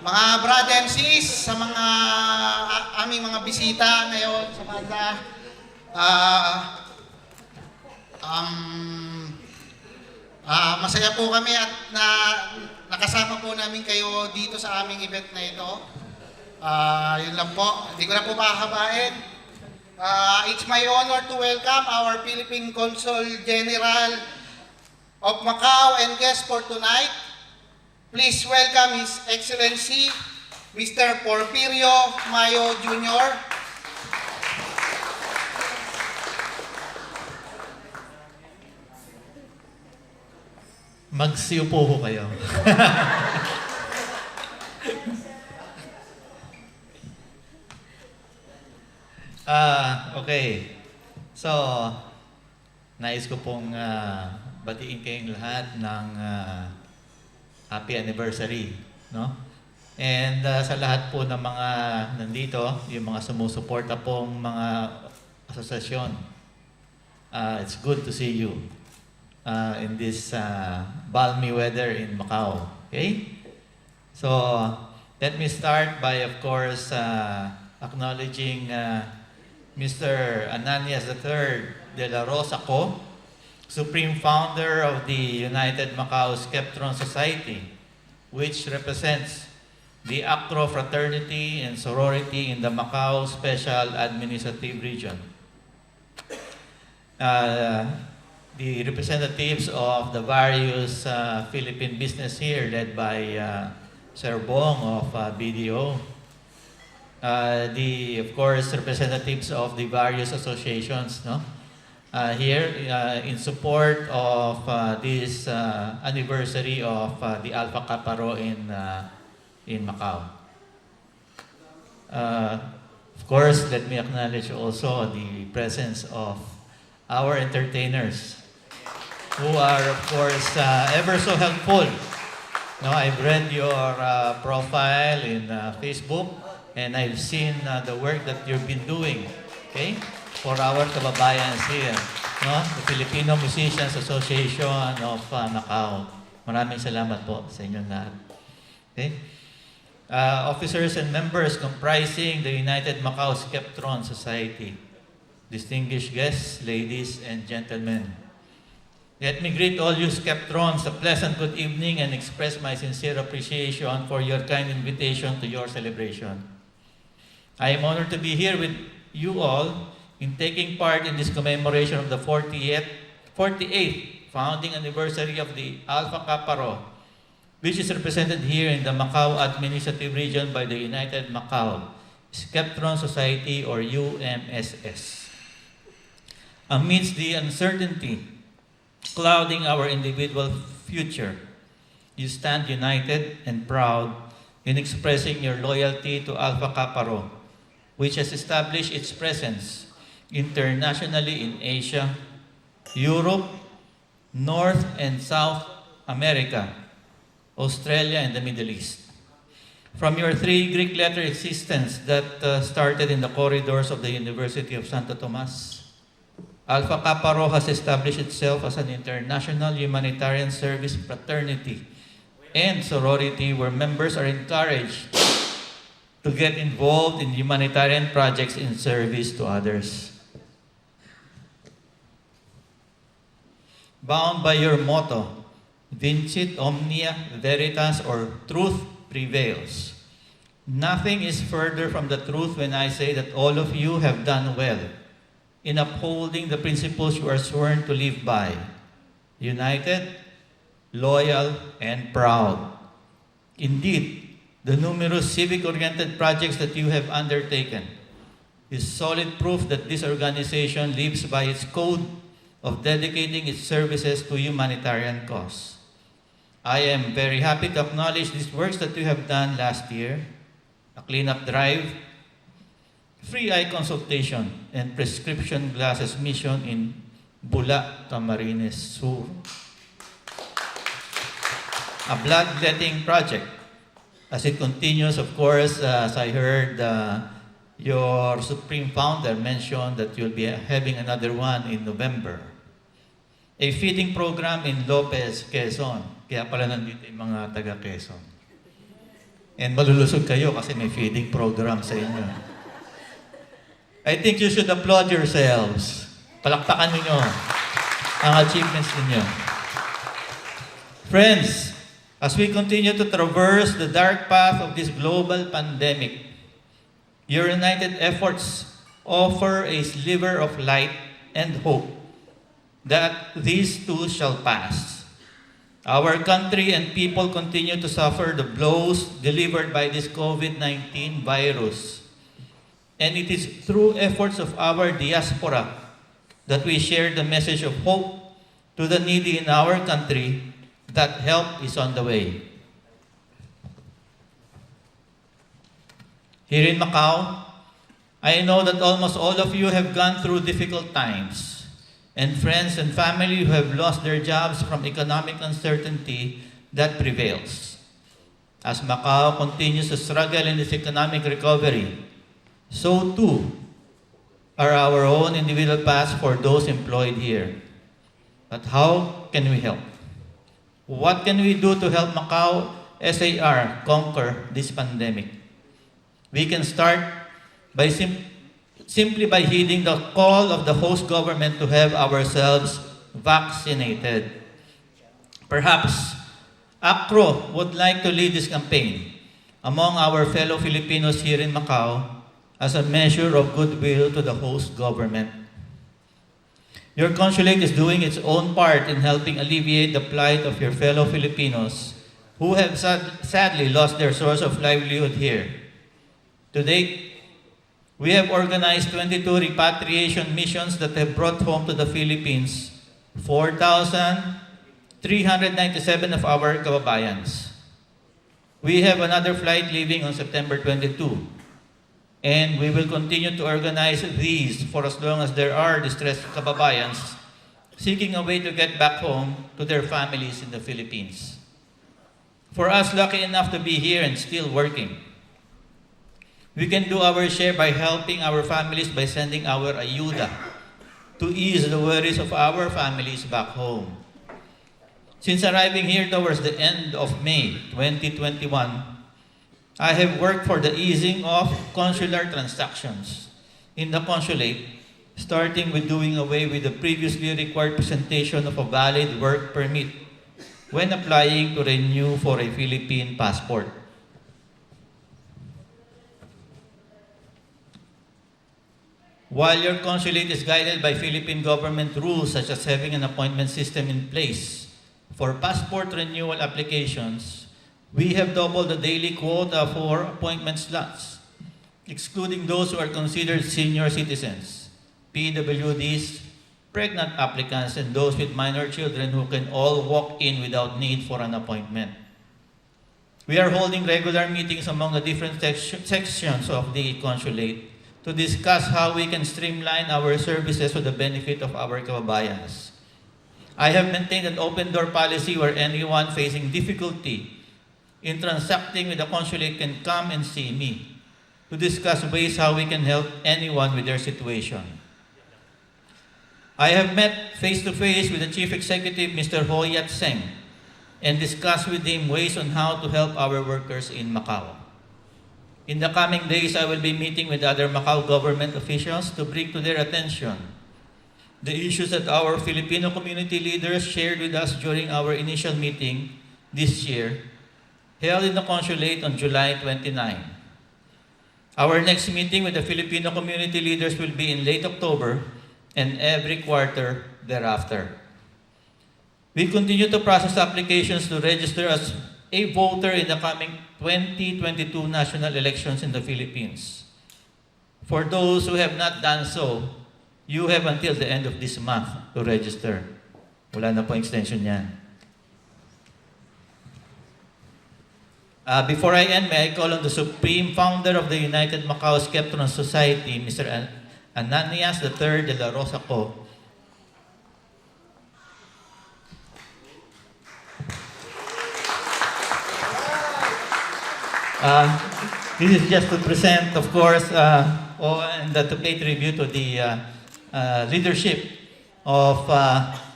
Mga brother and sis, sa mga aming mga bisita ngayon sa banda, masaya po kami at nakasama po namin kayo dito sa aming event na ito. Yun lang po, hindi ko na po pahabain. It's my honor to welcome our Philippine Consul General of Macau and guest for tonight. Please welcome His Excellency, Mr. Porfirio Mayo Jr. Magsiupo ho kayo. Okay. So, nais ko pong batiin kayong lahat ng happy anniversary, no? And sa lahat po ng mga nandito, yung mga sumusuporta pong mga asosasyon, it's good to see you in this balmy weather in Macau. Okay? So, let me start by, of course, acknowledging Mr. Ananias III de la Rosa Co., Supreme Founder of the United Macau Skeptron Society, which represents the AKRHO fraternity and sorority in the Macau Special Administrative Region. The representatives of the various Philippine business here, led by Sir Bong of BDO. Of course, representatives of the various associations, no? Here in support of this anniversary of the AKRHO in Macau. Of course, let me acknowledge also the presence of our entertainers, who are, of course, ever so helpful. No, I've read your profile in Facebook, and I've seen the work that you've been doing, okay, for our kababayans here, no, the Filipino Musicians Association of Macau. Maraming salamat po sa inyong lahat. Okay? Officers and members comprising the United Macau Skeptron Society, distinguished guests, ladies and gentlemen. Let me greet all you Skeptrons a pleasant good evening and express my sincere appreciation for your kind invitation to your celebration. I am honored to be here with you all in taking part in this commemoration of the 48th founding anniversary of the AKRHO, which is represented here in the Macau Administrative Region by the United Macau Skeptron Society, or UMSS. Amidst the uncertainty clouding our individual future, you stand united and proud in expressing your loyalty to AKRHO, which has established its presence internationally in Asia, Europe, North and South America, Australia, and the Middle East. From your three Greek letter existence that started in the corridors of the University of Santo Tomas, AKRHO has established itself as an international humanitarian service fraternity and sorority where members are encouraged to get involved in humanitarian projects in service to others. Bound by your motto, Vincit Omnia Veritas, or truth prevails. Nothing is further from the truth when I say that all of you have done well in upholding the principles you are sworn to live by: united, loyal, and proud. Indeed, the numerous civic-oriented projects that you have undertaken is solid proof that this organization lives by its code of dedicating its services to humanitarian cause. I am very happy to acknowledge these works that you have done last year: a cleanup drive, free eye consultation, and prescription glasses mission in Bula, Camarines Sur, a bloodletting project. As it continues, of course, as I heard your Supreme Founder mention that you'll be having another one in November. A feeding program in Lopez, Quezon. Kaya pala nandito yung mga taga Quezon. And malulusog kayo kasi may feeding program sa inyo. I think you should applaud yourselves. Palakpakan ninyo ang achievements ninyo. Friends, as we continue to traverse the dark path of this global pandemic, your united efforts offer a sliver of light and hope that these too shall pass. Our country and people continue to suffer the blows delivered by this COVID-19 virus. And it is through efforts of our diaspora that we share the message of hope to the needy in our country that help is on the way. Here in Macau, I know that almost all of you have gone through difficult times, and friends and family who have lost their jobs from economic uncertainty that prevails. As Macau continues to struggle in this economic recovery, so too are our own individual paths for those employed here. But how can we help? What can we do to help Macau SAR conquer this pandemic? We can start by simply by heeding the call of the host government to have ourselves vaccinated. Perhaps AKRHO would like to lead this campaign among our fellow Filipinos here in Macau as a measure of goodwill to the host government. Your consulate is doing its own part in helping alleviate the plight of your fellow Filipinos who have sadly lost their source of livelihood here. To date, we have organized 22 repatriation missions that have brought home to the Philippines 4,397 of our kababayans. We have another flight leaving on September 22, and we will continue to organize these for as long as there are distressed kababayans seeking a way to get back home to their families in the Philippines. For us lucky enough to be here and still working, we can do our share by helping our families by sending our ayuda to ease the worries of our families back home. Since arriving here towards the end of May 2021, I have worked for the easing of consular transactions in the consulate, starting with doing away with the previously required presentation of a valid work permit when applying to renew for a Philippine passport. While your consulate is guided by Philippine government rules such as having an appointment system in place for passport renewal applications, we have doubled the daily quota for appointment slots, excluding those who are considered senior citizens, PWDs, pregnant applicants, and those with minor children who can all walk in without need for an appointment. We are holding regular meetings among the different sections of the consulate to discuss how we can streamline our services for the benefit of our kababayans. I have maintained an open door policy where anyone facing difficulty in transacting with the consulate can come and see me to discuss ways how we can help anyone with their situation. I have met face-to-face with the Chief Executive, Mr. Ho Yat Seng, and discussed with him ways on how to help our workers in Macau. In the coming days, I will be meeting with other Macau government officials to bring to their attention the issues that our Filipino community leaders shared with us during our initial meeting this year, held in the consulate on July 29. Our next meeting with the Filipino community leaders will be in late October and every quarter thereafter. We continue to process applications to register as a voter in the coming 2022 national elections in the Philippines. For those who have not done so, you have until the end of this month to register. Wala na po extension yan. Before I end, may I call on the Supreme Founder of the United Macau Skeptron Society, Mr. Ananias III de la Rosa Co. This is just to present, of course, and to pay tribute to the leadership of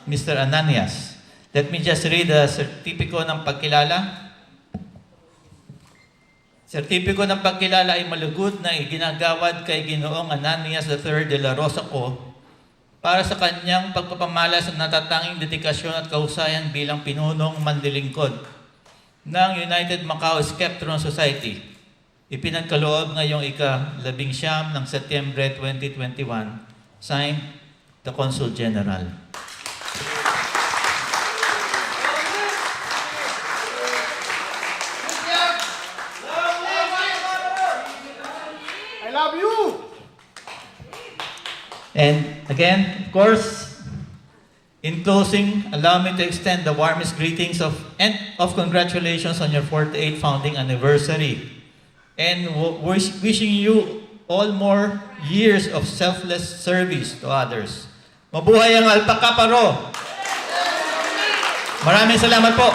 Mr. Ananias. Let me just read the certificate ng pagkilala. Sertipiko ng pagkilala ay malugod na iginagawad kay Ginoong Ananias III de la Rosa Co. Para sa kanyang pagpapamalas sa natatanging dedikasyon at kahusayan bilang pinunong mandilingkod ng United Macau Skeptron Society. Ipinagkaloob ngayong ika-19 ng Setyembre 2021, signed the Consul General. I love you! And again, of course, in closing, allow me to extend the warmest greetings of congratulations on your 48th founding anniversary, and wishing you all more years of selfless service to others. Mabuhay ang AKRHO! Maraming salamat po.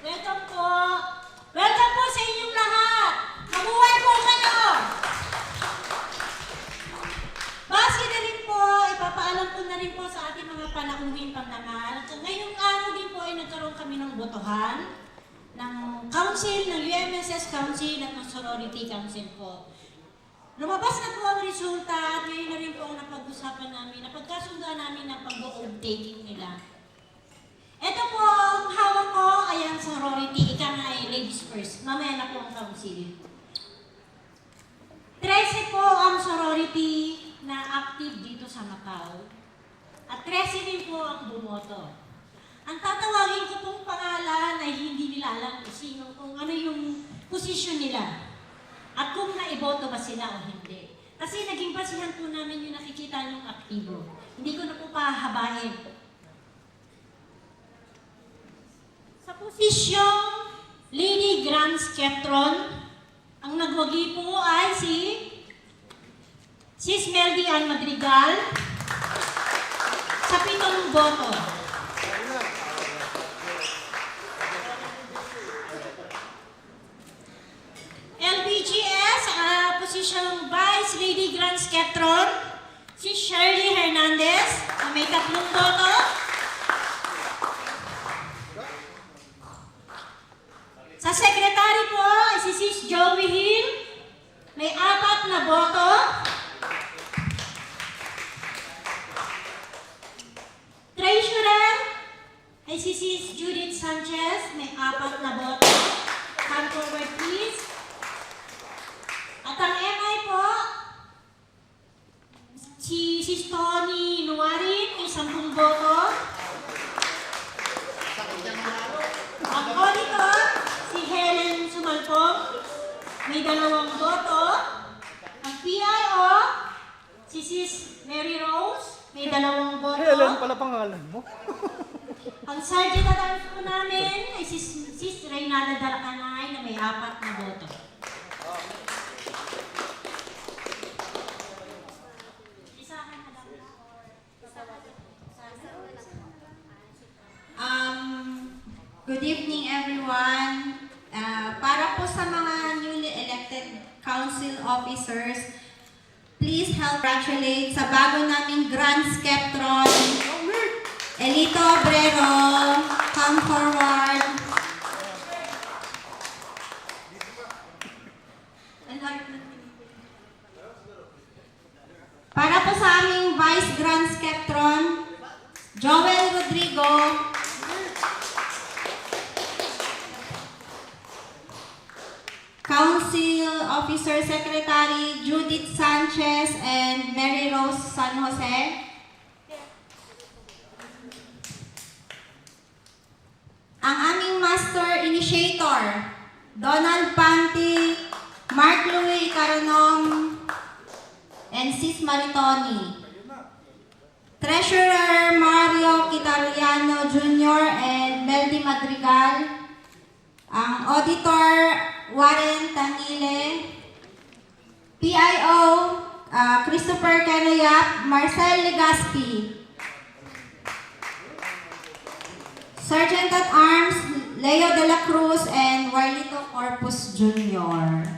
Welcome po. Welcome po sa inyong lahat. Mabuhay po kayo. Base na rin po, ipapaalam ko na rin po sa ating mga panauhing pagdangal. Ngayong araw din po ay nagkaroon kami ng botohan ng council, ng UMSS Council at ng Sorority Council po. Lumabas na po ang resulta at ngayon na rin po ang napag-usapan namin, napagkasunduan namin ng pag-vote taking nila. Ito po ang hawak ko ay ang sorority, ika nga ay ladies first. Mamaya na po ang council. 13 po ang sorority na active dito sa Macau. At 13 din po ang bumoto. Ang tatawagin ko pong pangalan ay hindi nila alam kung ano yung posisyon nila. At kung naiboto ba sila o hindi. Kasi naging basihan po namin yung nakikita yung aktibo. Hindi ko na po pahabain. Sa posisyong Lady Grand Skeptron, ang nagwagi po ay si Sis Meldy Ann Madrigal sa 7 boto. LBGS, posisyong Vice Lady Grand Skeptron, si Shirley Hernandez, na may 3 boto. Sa Secretary po ay si Sis Joey Hill, may 4 na boto. Treasurer ay si Sis Judith Sanchez, may 4 na boto. Come forward please. At ang MI po, si Sis Tony Nuarin, may 10 boto. Ang auditor, si Helen Sumalpong, may 2 boto. Ang PIO, si Sis Mary Rose, may 2 boto. Helen pala pangalan mo. Ang Sergeant at Arms po namin ay si Sis Reynada Daracanay na may 4 na boto. Good evening everyone. Para po sa mga newly elected council officers, please help congratulate sa bago naming Grand Skeptron, Elito Obrero, come forward. Para po sa aming Vice Grand Skeptron, Joel Rodrigo, Council Officer Secretary Judith Sanchez and Mary Rose San Jose. Ang aming Master Initiator, Donald Panti, Mark Louis Caranom, and Sis Maritoni. Treasurer Mario Quitariano Jr. and Meldy Madrigal. Ang Auditor Warren Tangile, PIO Christopher Canayap, Marcel Legaspi, Sergeant at Arms Leo de la Cruz and Warlito Corpus Jr.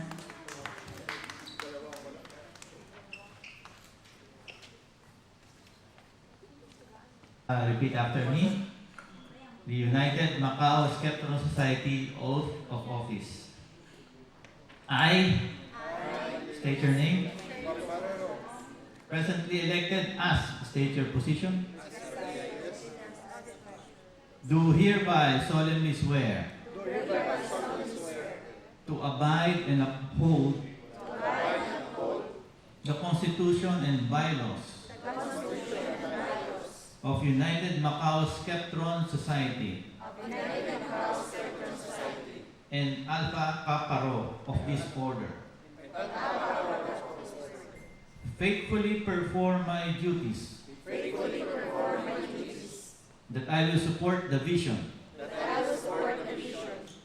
Repeat after me. the United Macau Skeptron Society oath of office. I state your name. Presently elected as, state your position. Do hereby solemnly swear to abide and uphold the Constitution and bylaws of United Macau Skeptron Society and Alpha AKRHO of this order. Faithfully perform my duties. That I will support the vision.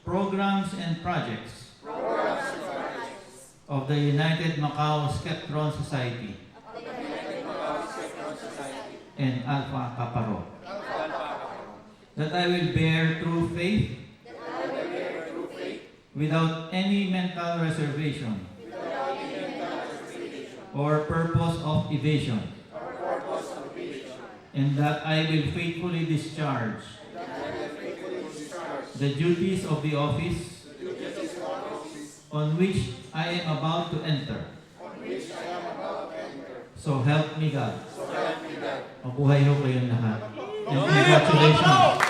Programs and projects. Of the United Macau Skeptron Society. And Alpha AKRHO. That I will bear true faith. Without any mental reservation. Or purpose of evasion. And that I will faithfully discharge the duties of the office on which I am about to enter. So help me God. Mabuhay ho kayong lahat. And congratulations.